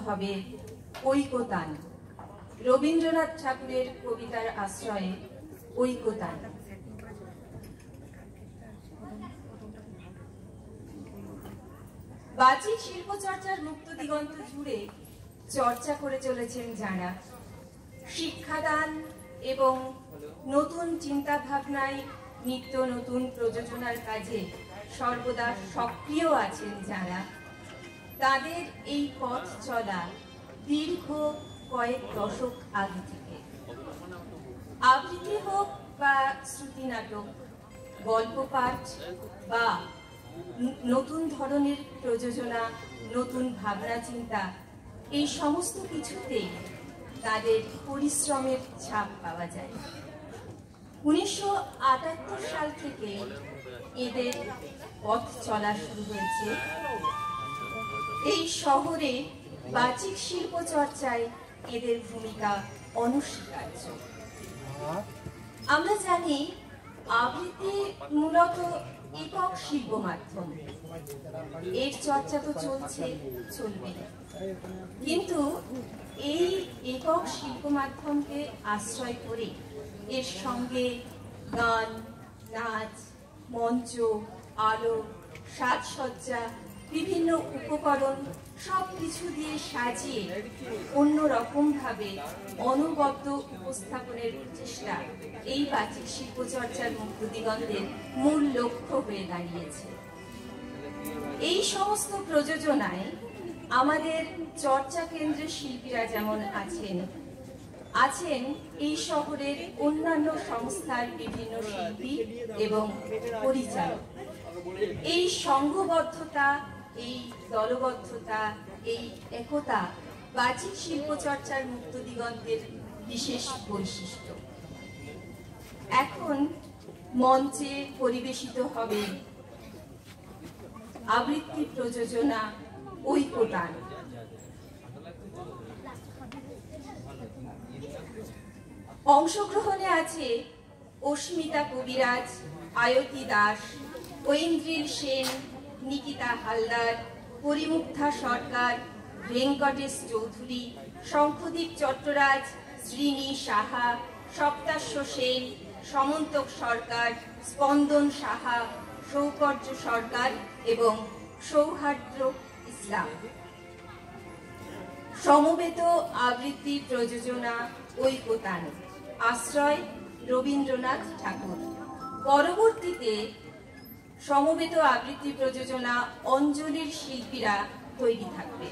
হবে ঐকতান। রবীন্দ্রনাথ ঠাকুরের কবিতার আশ্রয়ে ঐকতান। বাচিক শিল্পচর্চার মুক্ত দিগন্ত জুড়ে চর্চা করে চলেছেন যারা, শিক্ষাদান এবং নতুন চিন্তা ভাবনায় নিত্য নতুন প্রযোজনার কাজে সর্বদা সক্রিয় আছেন যারা, তাদের এই পথ চলা দীর্ঘ কয়েক দশক আগে থেকে। আবৃত্তি হোক বা শ্রুতি নাটক, গল্প পাঠ বা নতুন ধরনের প্রযোজনা, নতুন ভাবনা চিন্তা, এই সমস্ত কিছুতেই তাদের পরিশ্রমের ছাপ পাওয়া যায়। 1978 সাল থেকে এদের পথ চলা শুরু হয়েছে। এই শহরে বাচিক শিল্প চর্চায় এদের ভূমিকা অনস্বীকার্য। আমরা জানি আবৃত্তি মূলত একক শিল্প মাধ্যম, এর চর্চা তো চলবে, কিন্তু এই একক শিল্প মাধ্যমকে আশ্রয় করে এর সঙ্গে গান, নাচ, মঞ্চ, আলো, সাজসজ্জা, বিভিন্ন উপকরণ সবকিছু দিয়ে সাজিয়ে অন্যরকম ভাবে অনবদ্য উপস্থাপনের চেষ্টা এই বাচিক শিল্পচর্চার মুক্ত দিগন্তের মূল লক্ষ্য হয়ে দাঁড়িয়েছে। এই সমস্ত প্রযোজনায় আমাদের চর্চা কেন্দ্রের শিল্পীরা যেমন আছেন এই শহরের অন্যান্য সংস্থার বিভিন্ন শিল্পী এবং পরিচালক। এই সংঘবদ্ধতা, এই দলবদ্ধতা, এই একতা বাচিক শিল্পচর্চার মুক্ত দিগন্তের বিশেষ বৈশিষ্ট্য। এখন মঞ্চে পরিবেশিত হবে আবৃত্তি প্রযোজনা ঐকতান। অংশগ্রহণে আছে অস্মিতা কবিরাজ, আয়তী দাস, ঐন্দ্রিল সেন, নিকিতা হালদার, পরিমুগ্ধা সরকার, ভেঙ্কটেশ চৌধুরী, শঙ্খদীপ চট্টরাজ, শ্রীনি সাহা, সপ্তাশ্ব সেন, সমন্তক সরকার, স্পন্দন সাহা, সৌকর্য সরকার এবং সৌহার্দ্র ইসলাম। সমবেত আবৃত্তি প্রযোজনা ঐকতান, আশ্রয় রবীন্দ্রনাথ ঠাকুর। পরবর্তীতে সমবেত আবৃত্তি প্রযোজনা অঞ্জলির শিল্পীরা তৈরি থাকবে।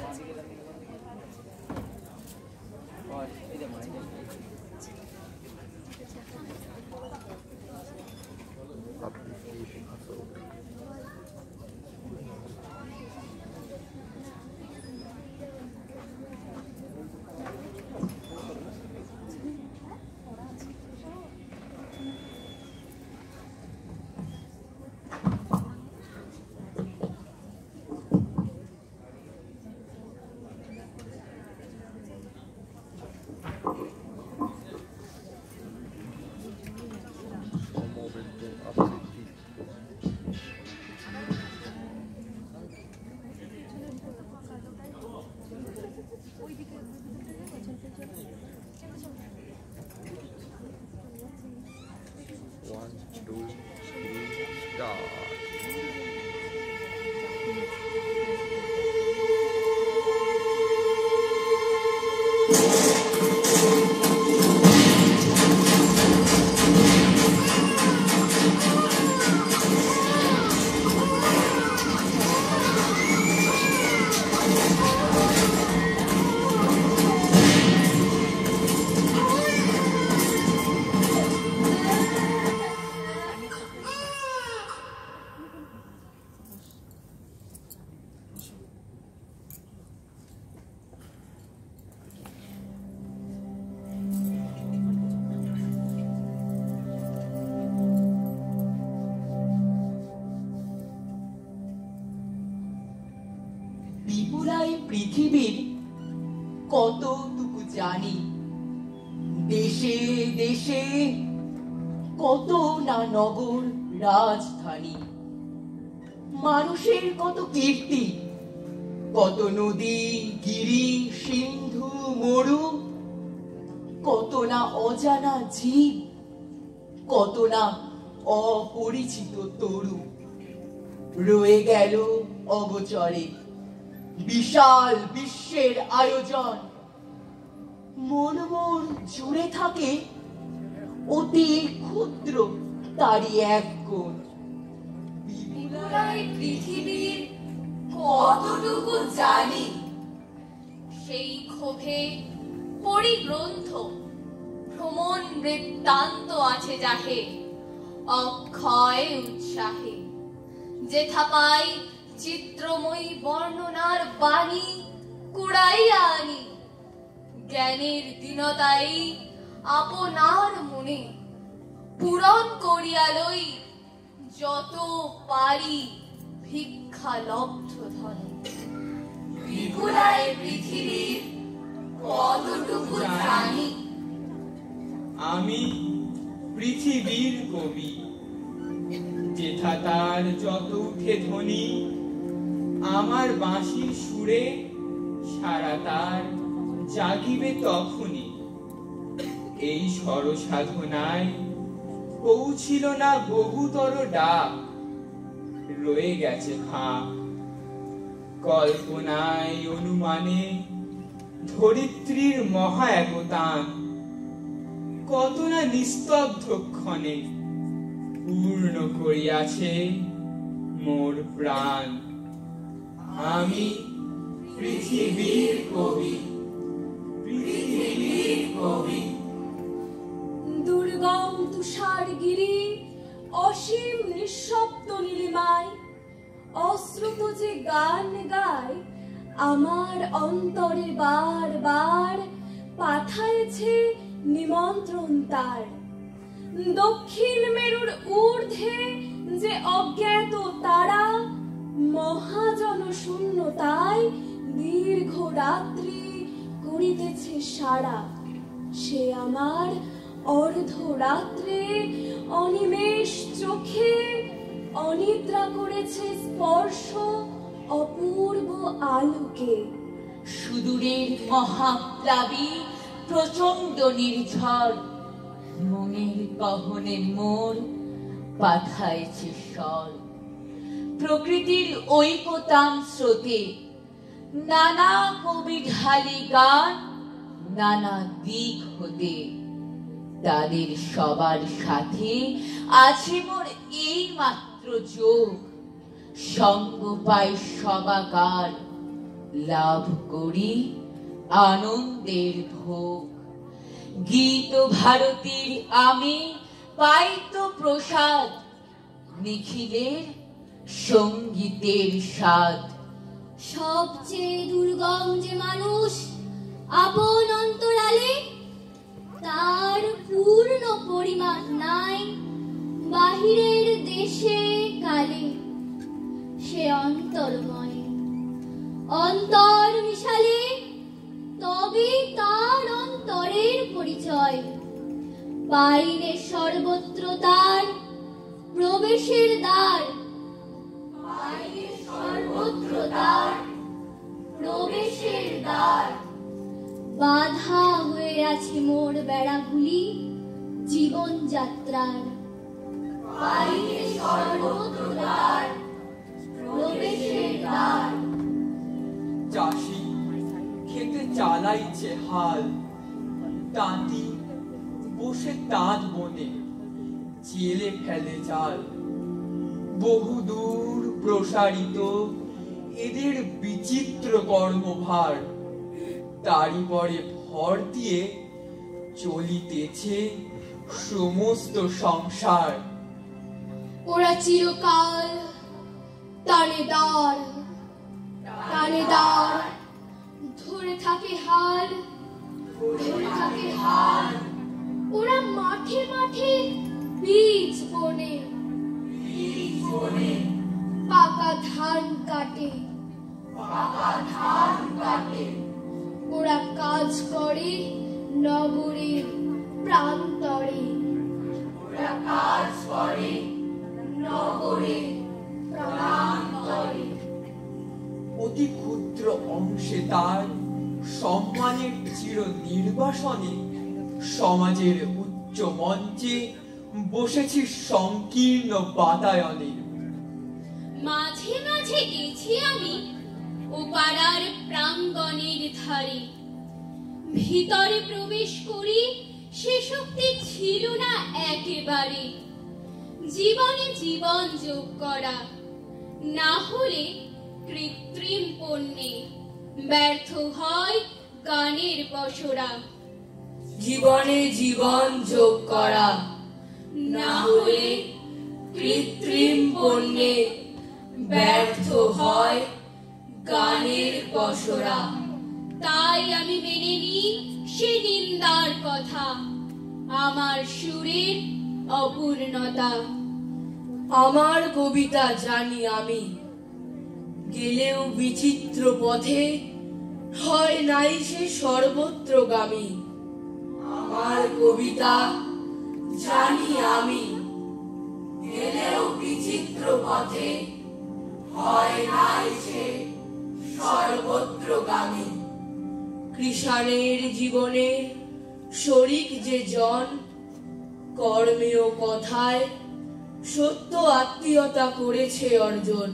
পৃথিবীর কতটুকু জানি, দেশে দেশে কত না নগর রাজধানী, মানুষের কত কীর্তি, কত নদী গিরি না অজানা জীব, কত না অপরিচিত তরু রয়ে গেল অগোচরে। বিশাল বিশ্বের আয়োজন, মন জুড়ে থাকে অতি ক্ষুদ্র তারই এক কোণ। বিপুলায় পৃথিবীর কতটুকু জানি, সেই ক্ষোভে পরিগ্রন্থ ভ্রমণ বৃত্তান্ত আছে যাহে, অক্ষয় উৎসাহে যেথা পাই চিত্রময়ী বর্ণনার বাণী কুড়াইয়া আনি। জ্ঞানের দীনতাই আপনার মনে পূরণ করিয়া লই, যত পারি ভিক্ষা লব্ধ ধনে। বিপুলায় পৃথিবীর কতটুকু জানি, আমি পৃথিবীর কবি, যেথা তার যত উঠে ধ্বনি, আমার বাঁশির সুরে সারা তার জাগিবে তখনই। এই সরসাধনায় পৌঁছিল না বহুতর ডাক, রয়ে গেছে ফাঁক। কল্পনায় অনুমানে ধরিত্রীর মহা একতান, কত না নিস্তব্ধ ক্ষণে পূর্ণ করিয়াছে মোর প্রাণ। আমি পৃথিবীর কবি, পৃথিবীর কবি। দুর্গম তুষারগিরি অসীম নিঃশব্দ নীলিমায় অশ্রুত যে গান গায়, আমার অন্তরে বার বার পাঠায়েছে নিমন্ত্রণ তার। দক্ষিণ মেরুর ঊর্ধ্বে যে অজ্ঞাত তারা, মহাজন শূন্যতায় দীর্ঘ রাত্রি করিতেছে সারা। সে আমার অর্ধরাত্রে অনিমেষ চোখে অনিদ্রা করেছে স্পর্শ অপূর্ব আলোকে। সুদূরের মহাপ্লাবী প্রচন্ড নির্ঝর মনের গহনে মোর পাঠাইছে স্বর। প্রকৃতির ঐকতান স্রোতে নানা কবি ঢালি গান, নানা দিক হতে। তাদের সবার সাথে আছে মোর এই মাত্র যোগ, সঙ্গ পাই সবাকার, লাভ করি আনন্দের ভোগ। গীত ভারতীর আমি পাইত প্রসাদ, নিখিলের সঙ্গীতের স্বাদ। সবচেয়ে দুর্গম যে মানুষ আপন অন্তরালে, তার পূর্ণ পরিমাণ নাই বাহিরের দেশে কালে। সে অন্তর্ময়, অন্তর মিশালে তবে তার অন্তরের পরিচয়। বাইরে সর্বত্র তার প্রবেশের দ্বার, বাইরে সর্বত্র তার প্রবেশের দ্বার। বাধা হয়ে আছে মোর বেড়াগুলি জীবন যাত্রার, বাইরে সর্বত্র তার প্রবেশের দ্বার। চাষি খেতে চালাইছে হাল, তাঁতি বসে তাঁত বনে জেলে ফেলে জাল। বহুদূর প্রসারিত এদের বিচিত্র কর্মভার, তারই পরে ভর দিয়ে চলিতেছে সমস্ত সংসার। ওরা চিরকাল টানে দাঁড়, টানে দাঁড়, ধরে থাকে হাল, ধরে থাকে হাল। ওরা মাঠে মাঠে বীজ বনে, বীজ বনে পাকা ধান কাটে, পাকা ধান কাটে। ওরা কাজ করে নগরের প্রান্তরে, ওরা কাজ করে নগরের প্রান্তরে। অতি ক্ষুদ্র অংশে তার সম্মানের চির নির্বাসনে সমাজের উচ্চ মঞ্চে বসেছি সংকীর্ণ বাতায়নে। মাঝে মাঝে গেছি আমি ও পাড়ার প্রাঙ্গণের ধারে, ভিতরে প্রবেশ করি সে শক্তি ছিল না একেবারে। জীবনে জীবন যোগ করা, না হলে কৃত্রিম পণ্যে ব্যর্থ হয় গানের পসরা। জীবনে জীবন যোগ করা, না হলে কৃত্রিম পণ্যে ব্যর্থ হয় গানের পসরা। তাই আমি মেনে নিই সে নিন্দার কথা, আমার সুরের অপূর্ণতা। আমার কবিতা জানি আমি, গেলেও বিচিত্র পথে হয় নাই সে সর্বত্রগামী। আমার কবিতা জানি আমি, গেলেও বিচিত্র পথে হয় নাই সে সর্বত্রগামী। কৃষাণের জীবনে শরিক যে জন, কর্মে ও কথায় সত্য আত্মীয়তা করেছে অর্জন।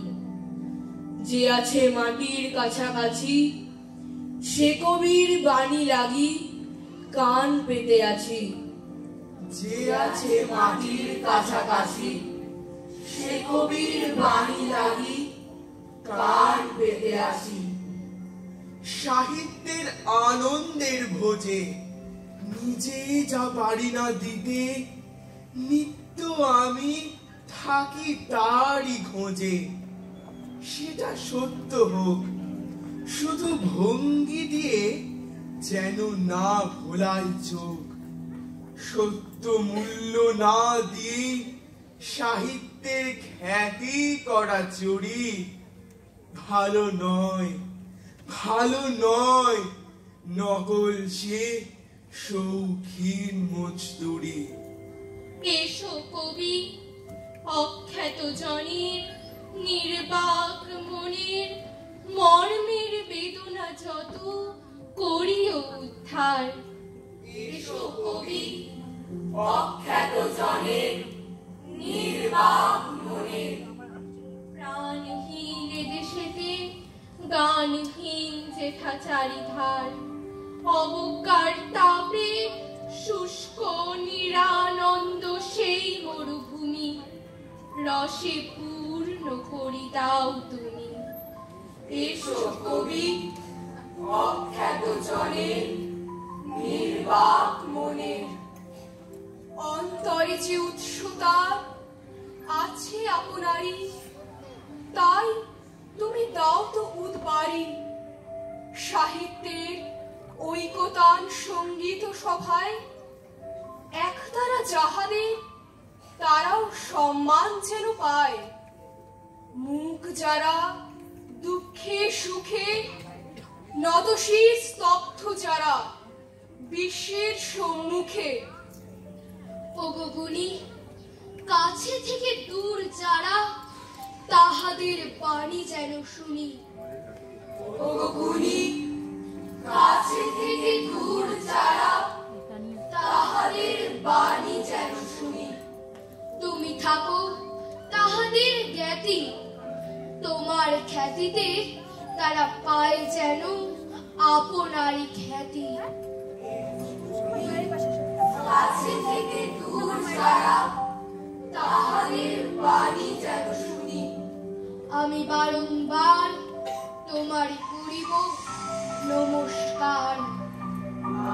যে আছে মাটির কাছাকাছি, সে কবির বাণী লাগি কান পেতে আছি। যে আছে মাটির কাছাকাছি, সে কবির বাণী লাগি কান পেতে আছি। সাহিত্যের আনন্দের ভোজে নিজে যা পারি না দিতে, নিত্য আমি থাকি তারই খোঁজে। সেটা সত্য হোক, শুধু ভঙ্গি দিয়ে যেন না ভোলাই চোখ। সত্য মূল্য না দিয়ে সাহিত্যের খ্যাতি করা চুরি ভালো নয়, ভালো নয়। নকল সে শৌখিন মজদুরি। এসো কবি, অখ্যাত জনের নির্বাক মনের মর্মের বেদনা যত করিও উদ্ধার। এসো কবি, অখ্যাত জনের নির্বাক মনের প্রাণহীন দেশেতে গানহীন যেথা চারিধার। অবজ্ঞার তাপে শুষ্ক নিরানন্দ সেই মরুভূমি রসে পূর্ণ করি দাও তুমি। এসো কবি, অখ্যাত জনের নির্বাক মনের। অন্তরে যে উৎসুতা আছে আপনারই, তাই তুমি দাও তো উদ্বারি। সাহিত্যের ঐকতান সঙ্গীত সভায় একতারা যাহাদের, তারাও সম্মান যেন পায়। মুখ যারা দুঃখে সুখে নতশির স্তব্ধ যারা বিশ্বের সম্মুখে। ওগো গুণী, কাছে থেকে দূর যারা, তাহাদের বাণী যেন শুনি। ওগো গুণী, কাছে থেকে দূর যারা, তাহাদের বাণী যেন শুনি। তুমি থাকো তাহাদের জ্ঞাতি, তোমার খ্যাতিতে তারা পায় যেন আপনারই খ্যাতি। কাছে থেকে দূর যারা, তাহাদের বাণী যেন শুনি। আমি বারংবার তোমারই করিব নমস্কার।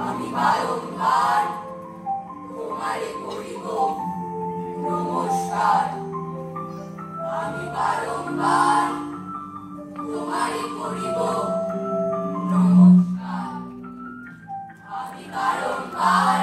আমি বারংবার তোমারে করিব নমস্কার। আমি বারংবার তোমারে করিব নমস্কার। আমি বারংবার